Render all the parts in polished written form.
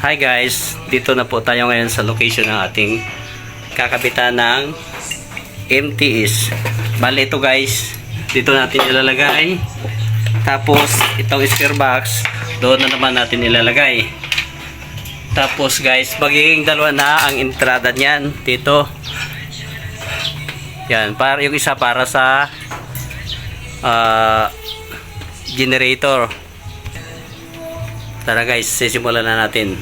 Hi guys, dito na po tayo ngayon sa location ng ating kakabitan ng MTS. Bale ito guys, dito natin ilalagay. Tapos itong spare box, doon na naman natin ilalagay. Tapos guys, magiging dalawa na ang entrada niyan dito. Yan, para yung isa para sa generator. Tara guys, sisimulan na natin.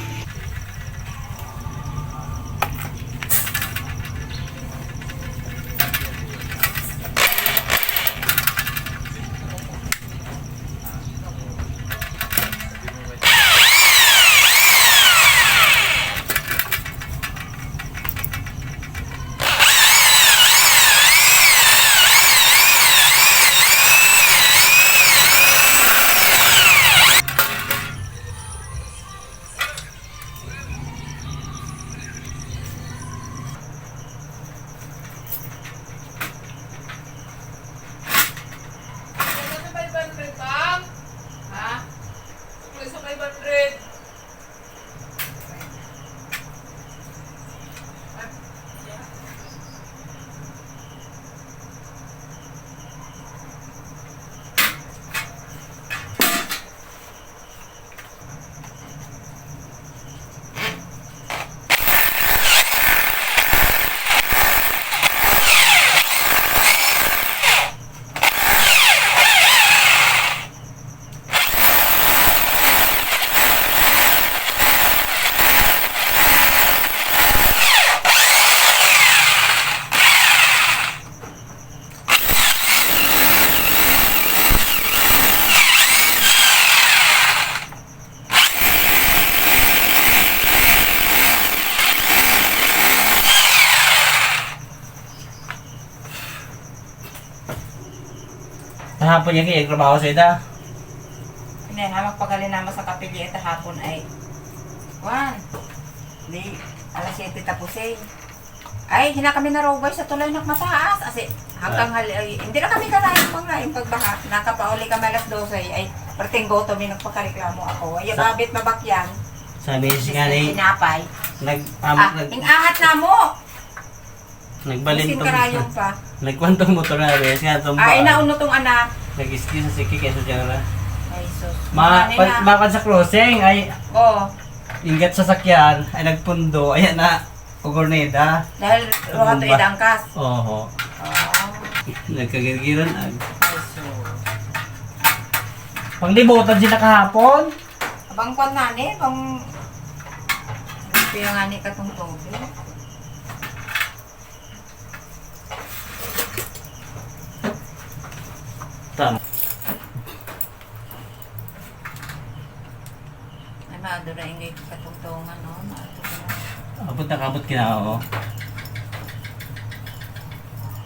Hapon niya kaya trabaho sa ida. Hindi, hamak pagalin naman sa kapilya ito hapon ay di, alas 7 tapos eh. Ay, hina kami narobay sa tulay ng mataas. Kasi hanggang hindi na kami kalahin pagbaha. Nakapauli kami alas 12 ay parting boto may nagpakareklamo ako. Ay, babit mabakyan. Sabi siya nga ni pinapay. Nag-ahat na mo! Nagbalin tong karayong pa. Nagkwantong motor na res nga tong ay nauno tong anak. Nag-ski sa siki kaysa diyan na. Ay sus. Makan sa crossing ay ingat sa sakyan ay nagpundo ayan na ugorneda. Dahil roha to idangkas. Oo. Nagkagirgiran ag. Ay sus. Panglibutan sila kahapon. Abang kwan nga ni, pang pinangani ka tong tubig. Tama. Ay, maadura ingay katungtungan, no? Abot na kabot kinao.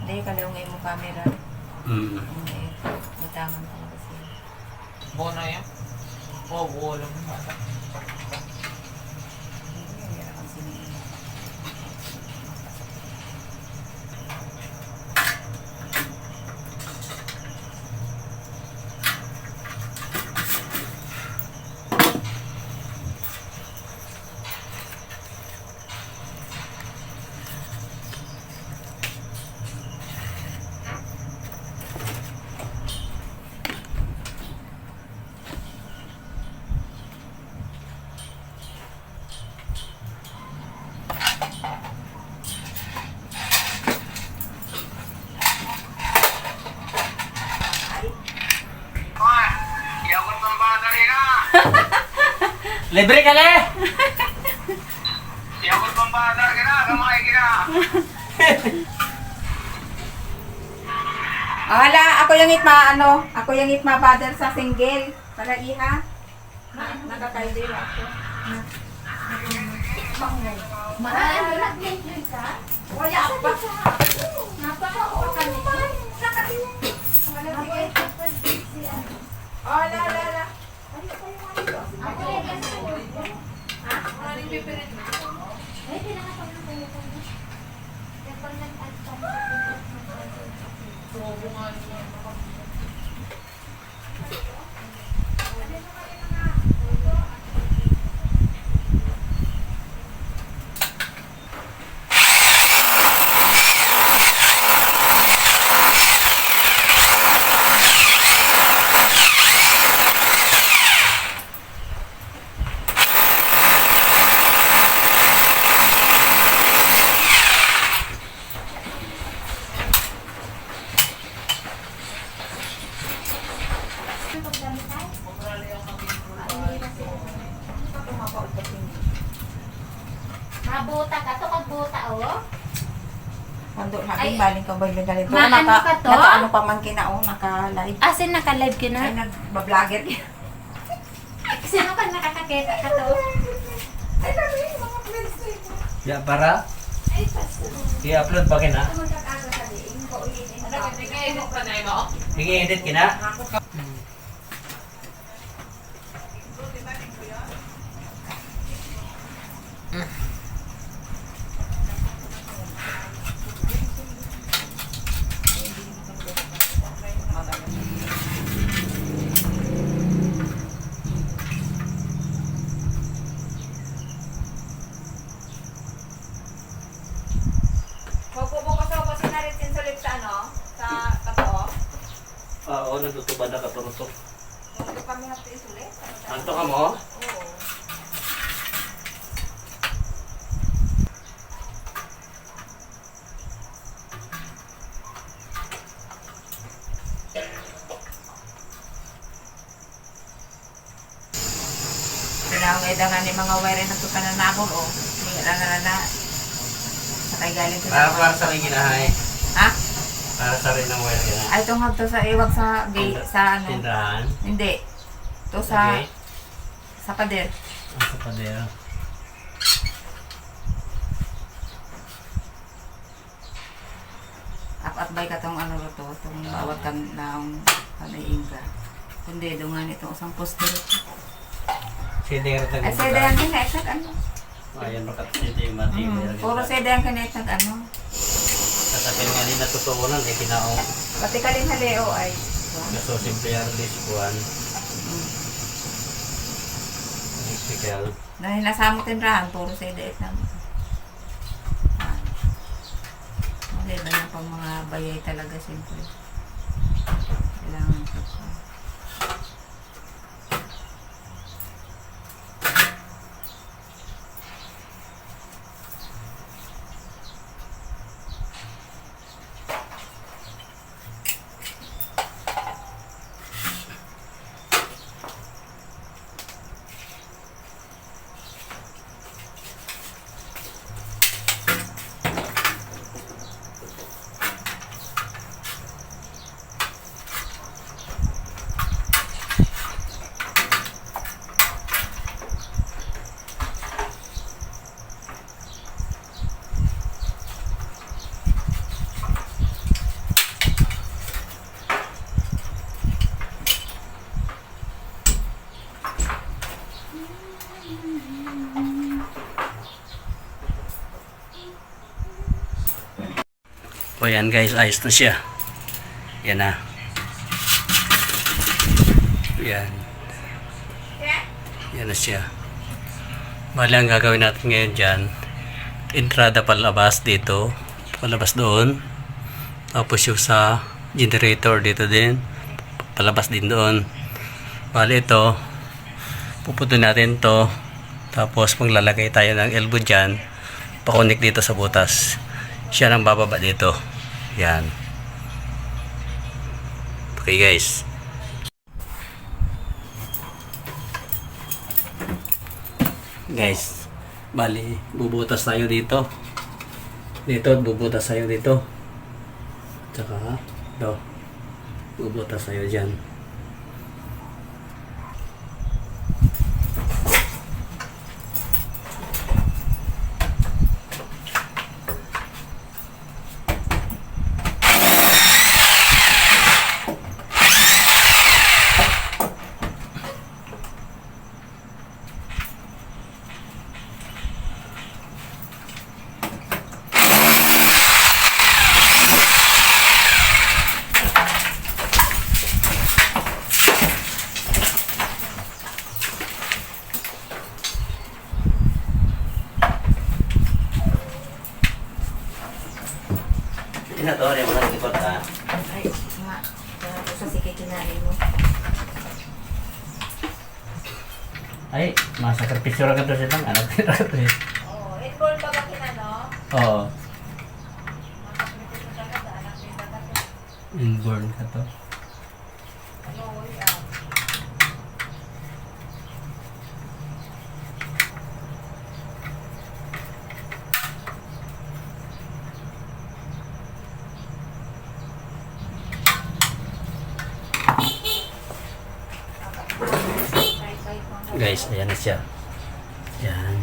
Hindi, kaliungay mo camera. Hindi, butangan talaga siya. Buo na yan? Oo, buo lang. Hindi, kasi Libre ka le! Yakot pang bata ka na, kamay ka na. hala, ako yung itma father sa single. Para iha. Nakakaidil ako. Mahal, nag-enjoy ka? Wala pa. Napaka-okan ito. Oh, la. Ako yung ha? Wala rin pipirin mo. Ay, pinakapag na tayo ko. Kapag nag-add ka, Kabuta ka to, kabuta oh. Kando na Ay, din, baling ka ba yung ganito? maano ka to? Naka-ano pa man kinao, naka-live. Asin naka-live ka Ay, na? nag-vlogger. Sino ka nakakakita ka to? Ay, dami, mga friends ko yun. Ya, para Ay, paso. i-upload pa kina. Ano mag-aga sa diin ko, ulitin. Ano ka, nag-edit pa na mo? Nag-edit kina. Magbubukas ako kasi naritin sa lips sa ano? Sa kato. Oo, natutubad na katurutok. Ito kami natin isulit. Anto ka mo? Oo. Kailangan edangan ni mga wire na ito kananabon o. May na. Sakay galing ko. Para sa rin ginahay. Ha? Para sa rin ng wire gina. Ay, itong hagto sa iwag sa gate, sa ano. Tindahan. Hindi. Ito sa, Okay. sa pader. Ang sa padero. At bay ka tong ano to, itong bawat kan naong kanaing ka. Kundi, dungan itong isang poster. Sindi nga rin Ay, seda yan kinaitat, ano? Ayan, baka sindi yung mati. Puro seda yan kinaitat, ano? Kasapin nga din natutuunan, eh, kinaong. Pati kaling haleo ay. Kaso simple yan, this one. Electrical. Dahil nasamot yung rahan, puro seda it naman. Hindi ba yung pang mga bayay talaga, siyempre. Kailangan ka pa. O yan guys, ayos na siya. Yan na. Yan. Yan na siya. Bali ang gagawin natin ngayon dyan. Entrada palabas dito. Palabas doon. Tapos yung sa generator dito din. Palabas din doon. Bali ito. Puputo natin to. Tapos maglalagay tayo ng elbow dyan. Pakunik dito sa butas. Siya nang bababa dito. Yan. Okay guys. Guys, bali bubutas tayo dito. Dito bubutas tayo dito. Tsaka do. Bubutas tayo diyan. Tinatore mo lang likod ha. Ay, nga. Ito sa sige kinain mo. Ay, masakripisyo ra ka to silang anak ra ka to. Oo, involved ba ba kinano? Oo. Makapilitin mo talaga sa anak din talaga. Inborn ka to. Ano, yan. guys, ayan na siya. Yan.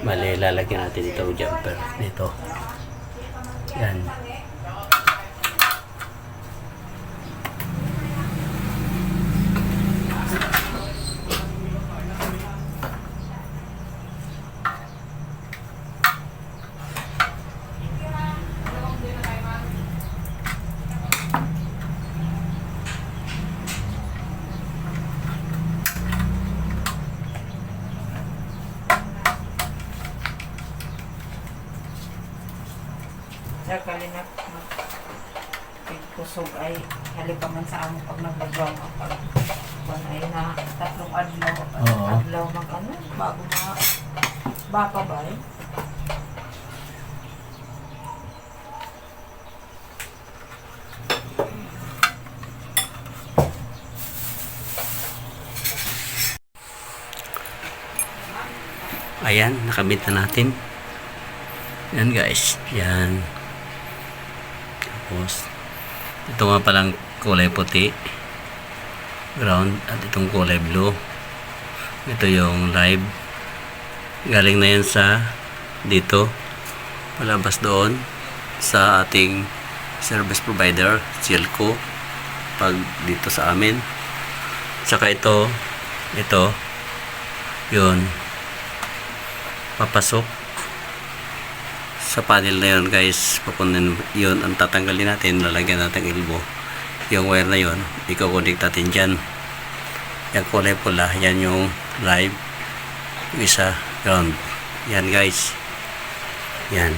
Bali, lalagyan natin ito jumper dito. Yan. Sir, kalinap. Kusog ay halipaman sa amo pag nag-background ako. Kung ay na 3 adlaw. Oo. Adlaw mag ano, bago na baka ba eh. Ayan, nakabit na natin. Yan guys, yan. Tapos, ito nga palang kulay puti. Ground at itong kulay blue. Ito yung live. Galing na yan sa dito. Palabas doon sa ating service provider, Silco. Pag dito sa amin. Tsaka ito, yun. Papasok sa panel na yun guys, papunin yun ang tatanggalin natin, lalagyan natin elbow yung wire na yun, iko-connect natin dyan. Yung kulay pula, yan yung live, yung isa ground. Yan guys, yan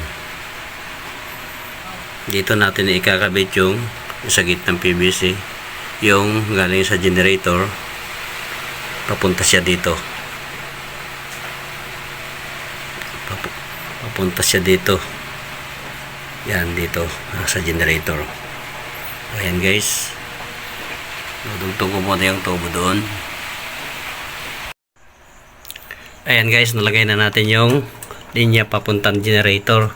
dito natin ikakabit yung sa gitnang PVC, yung galing sa generator papunta siya dito, papunta siya dito. Yan dito sa generator. Ayan guys, dudugtong ko muna yung tubo doon. Ayan guys, nalagay na natin yung linya papuntang generator.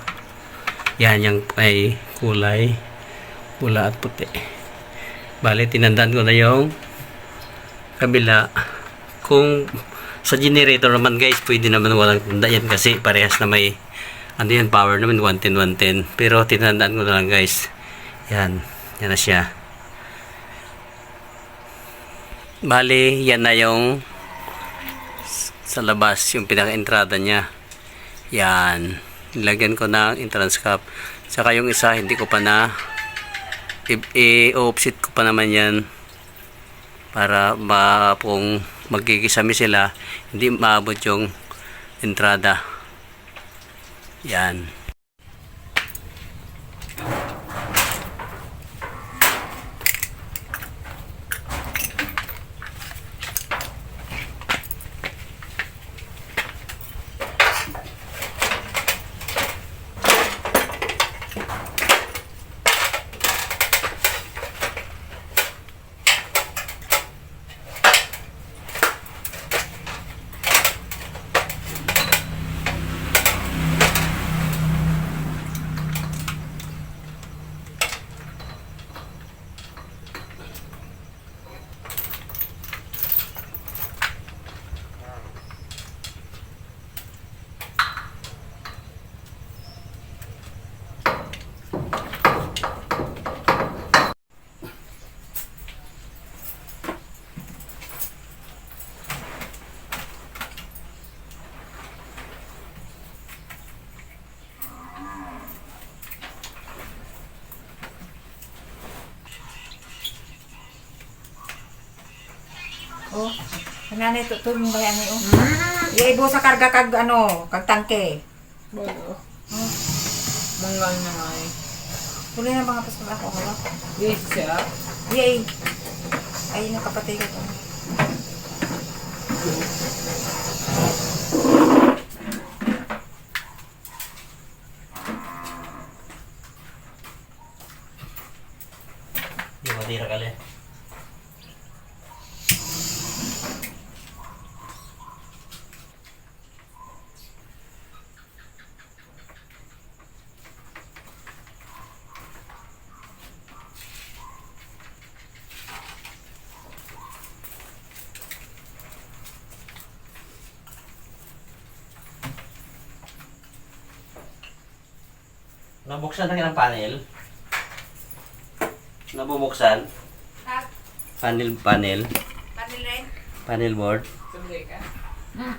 Yan yung ay kulay pula at puti. Bale, tinandaan ko na yung kabila. Kung sa generator naman guys, pwede naman walang tanda yan kasi parehas na may ano yan, power naman 110 pero tinandaan ko na lang guys, yan na siya. Bali, yan na yung sa labas, yung pinaka-entrada niya. Yan, nilagyan ko ng entrance cap. Saka yung isa, hindi ko pa na i-offset ko pa naman yan para kung magkikisami sila, hindi maabot yung entrada. Yan. Oh, kananay tutulong ba yan eh, oh. Iibo sa karga kag ano, kag tangke. Bago. Manggal na nga eh. Tuloy na mga pasok ako, hawa. Yes, siya. Yay! Ay, nakapatay ko to. Yung matira kali. Nabuksan na ng panel. Nabubuksan. Ha? Panel. Panel rin? Panel board. Sabi ka?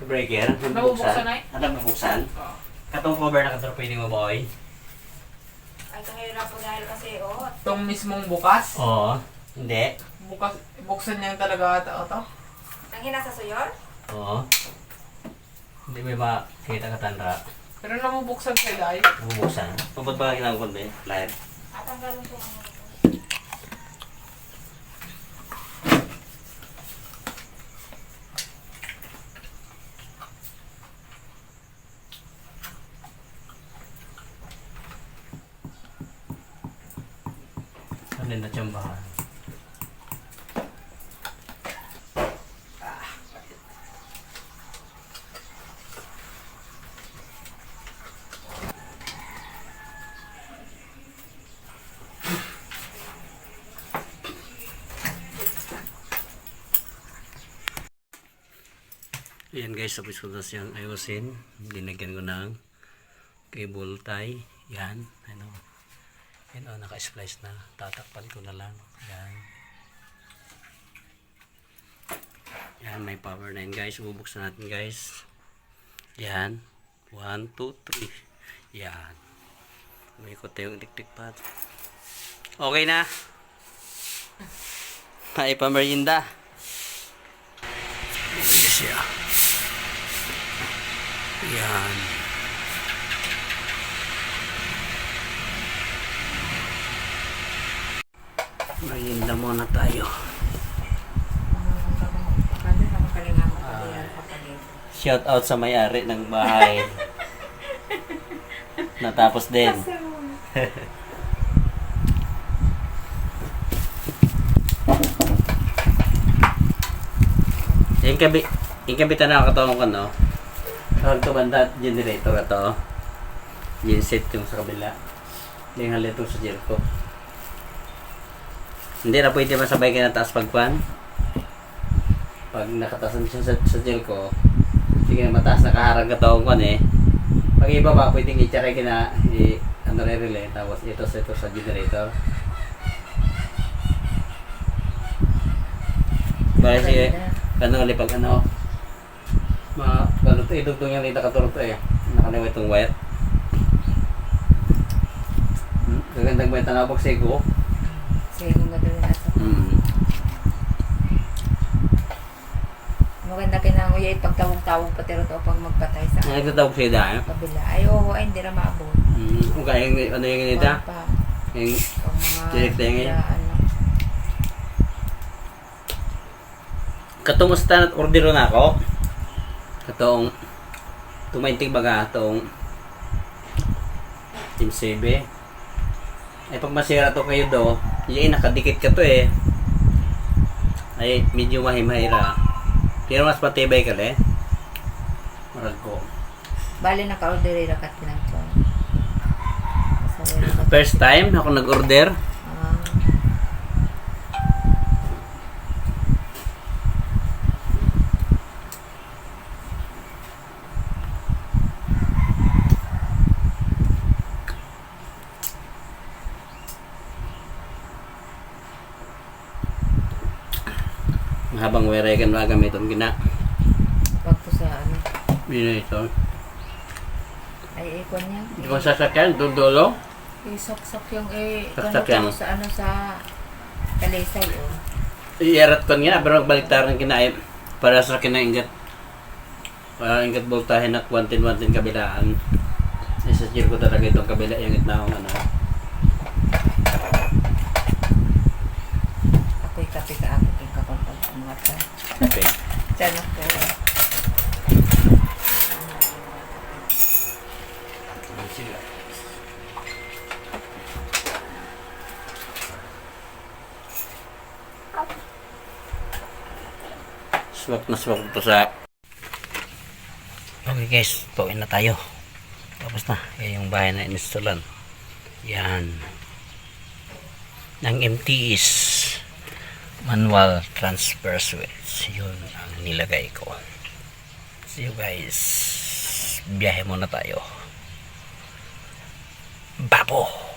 Breaker. Nabubuksan na eh? Nabubuksan. Oo. Katong cover na katong pwede mo boy. Ay, kahirap po dahil kasi, oh. Itong mismong bukas. Oo. Hindi. Bukas, buksan niya talaga ata ito. Nang hinasa suyor? Oo. Hindi may makita ka tanda. Pero namubuksan sila ay. Nabubuksan. Pabot ba ginagawa ko ba? Live. At ang galong po. Ano na tsambahan? Ayan guys, tapos ko na siyang ayusin. Dinagyan ko ng cable tie. Yan. Ano. Yan o, naka-splice na. Tatakpan ko na lang. Yan. Yan, may power na yun guys. Bubuksan natin guys. Yan. 1, 2, 3. Yan. Umikot yung electric pad. Okay na. Ay, pamerienda. Yes, yeah. Yan. Merienda muna tayo. Kami na makalinga mo pagdiyan kapalit. Shout out sa may-ari ng bahay. Natapos din. Yung kabitan na katawang ko, no? Kawag ito banda, generator ito. Genset yung sa kabila. Yung halito sa Jericho. Hindi na pwede masabay ka na taas pagpan. Pag nakatasan siya sa Jericho, sige na mataas nakaharang katawang ko eh. Pag iba ba, pwedeng i-charay ka na ano relay, tapos ito sa generator. Bale sige, ano ulit pag ano, gano'n ito, idugtong yan, nakatulog to eh. Nakaliwa itong wire. Gagandang may tanabok sego. Sige, madali na sa. Maganda kinanguya pagtawag-tawag pati rin pag magpatay sa Ano ito tawag siya dahil? kabila. Ay, oo, ay, hindi na maabot. Kung kaya ano yung ganito? Pa. Yung Pag mga... direct tayo ngayon. Ano. Katong stand order na ako. Katong tumaintig baga atong Team CB. Ay pag masira to kayo do, yung nakadikit ka to eh. Ay medyo mahimahira. Pero mas patibay ka le. Marag ko. Bali, naka-order rin rakat pinagpo. First time ako nag-order. Habang wire kan gamiton gina. Pag po sa ano. Ito. Ay, ikon niya. Hindi ko sasakyan, dulo. Isok-sok yung Saksak yan. sa ano sa kalisay oh. I-erat ko nga, pero baliktaran kinaay para sa kinaingat. Para ingat voltahe na 110 kabilaan. Isa-cheer ko talaga itong kabila yung itnaong ano. Ako'y kape ka ako yung kakontag mga ta. Okay. Diyan ako. Swak na swak ito sa... Okay guys, pauwi na tayo. Tapos na. Yan yung bahay na installan. Yan. Ng MTS. Manual transfer switch. Yun ang nilagay ko. See you guys. Biyahe muna tayo. babo.